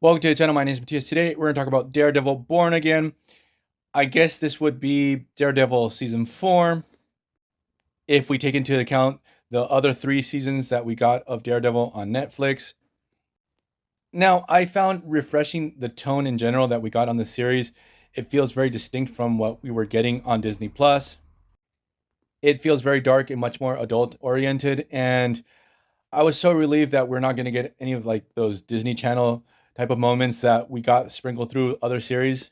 Welcome to the channel. My name is Matthias. Today we're going to talk about Daredevil Born Again. I guess this would be Daredevil Season 4 if we take into account the other 3 seasons that we got of Daredevil on Netflix. Now, I found refreshing the tone in general that we got on the series. It feels very distinct from what we were getting on Disney Plus. It feels very dark and much more adult oriented, and I was so relieved that we're not going to get any of like those Disney Channel type of moments that we got sprinkled through other series.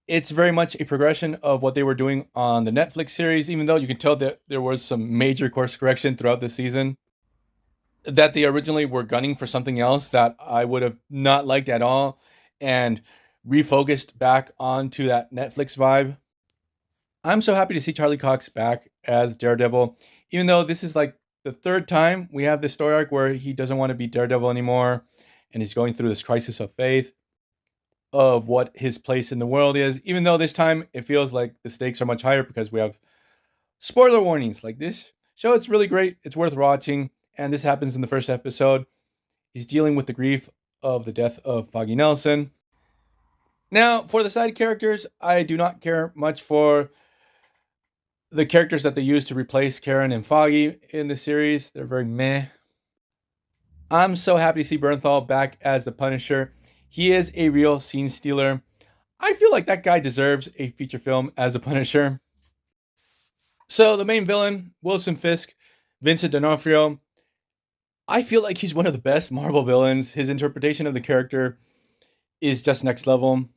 It's very much a progression of what they were doing on the Netflix series, even though you can tell that there was some major course correction throughout the season. That they originally were gunning for something else that I would have not liked at all and refocused back onto that Netflix vibe. I'm so happy to see Charlie Cox back as Daredevil, even though this is like the third time we have this story arc where he doesn't want to be Daredevil anymore and he's going through this crisis of faith of what his place in the world is, even though this time it feels like the stakes are much higher because we have spoiler warnings. Like this show, it's really great. It's worth watching. And this happens in the first episode. He's dealing with the grief of the death of Foggy Nelson. Now, for the side characters, I do not care much for the characters that they use to replace Karen and Foggy in the series. They're very meh. I'm so happy to see Bernthal back as the Punisher. He is a real scene stealer. I feel like that guy deserves a feature film as a Punisher. So the main villain, Wilson Fisk, Vincent D'Onofrio, I feel like he's one of the best Marvel villains. His interpretation of the character is just next level.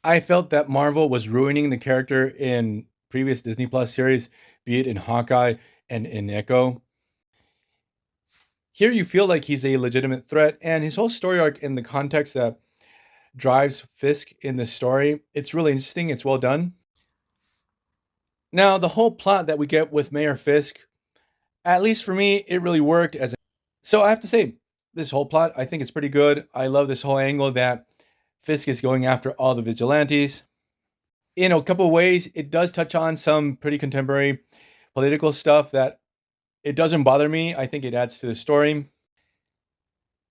I felt that Marvel was ruining the character in previous Disney Plus series, be it in Hawkeye and in Echo. Here you feel like he's a legitimate threat, and his whole story arc in the context that drives Fisk in the story, it's really interesting. It's well done. Now, the whole plot that we get with Mayor Fisk, at least for me, it really worked as so I have to say, this whole plot, I think it's pretty good. I love this whole angle that Fisk is going after all the vigilantes. In a couple of ways, it does touch on some pretty contemporary political stuff that it doesn't bother me. I think it adds to the story.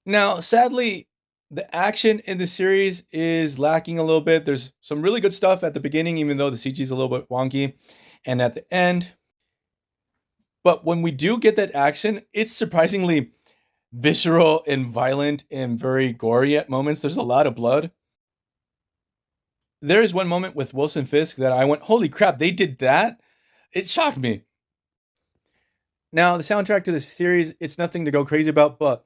Now, sadly, the action in the series is lacking a little bit. There's some really good stuff at the beginning, even though the CG is a little bit wonky, and at the end. But when we do get that action, it's surprisingly visceral and violent and very gory at moments. There's a lot of blood. There is one moment with Wilson Fisk that I went, holy crap, they did that? It shocked me. Now, the soundtrack to the series, it's nothing to go crazy about, but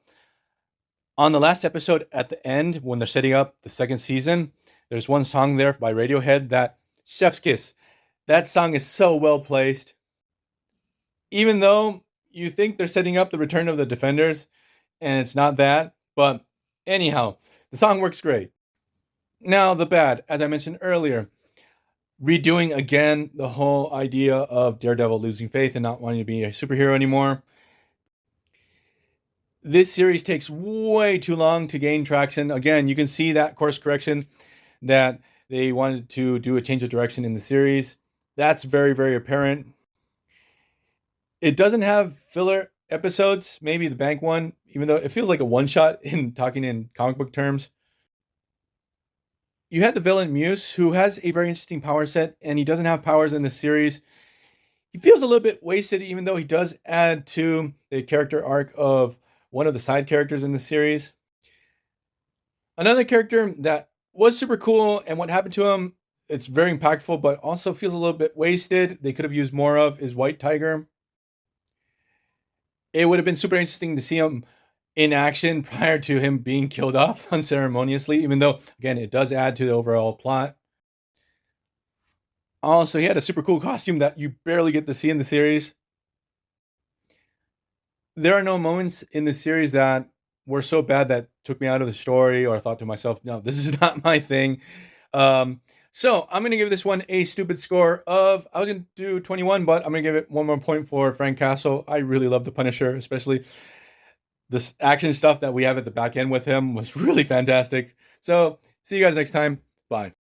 on the last episode at the end, when they're setting up the second season, there's one song there by Radiohead that Chef's Kiss. That song is so well placed. Even though you think they're setting up the return of the Defenders, and it's not that, but anyhow, the song works great. Now, the bad, as I mentioned earlier, redoing again the whole idea of Daredevil losing faith and not wanting to be a superhero anymore. This series takes way too long to gain traction. Again, you can see that course correction that they wanted to do a change of direction in the series. That's very, very apparent. It doesn't have filler episodes, maybe the bank one, even though it feels like a one shot in talking in comic book terms. You had the villain Muse, who has a very interesting power set, and he doesn't have powers in the series. He feels a little bit wasted, even though he does add to the character arc of one of the side characters in the series. Another character that was super cool, and what happened to him, it's very impactful, but also feels a little bit wasted. They could have used more of is White Tiger. It would have been super interesting to see him in action prior to him being killed off unceremoniously, even though, again, it does add to the overall plot. Also, he had a super cool costume that you barely get to see in the series. There are no moments in the series that were so bad that took me out of the story or I thought to myself, no, this is not my thing. So I'm going to give this one a stupid score of, I was going to do 21, but I'm going to give it one more point for Frank Castle. I really love the Punisher, especially this action stuff that we have at the back end with him was really fantastic. So see you guys next time. Bye.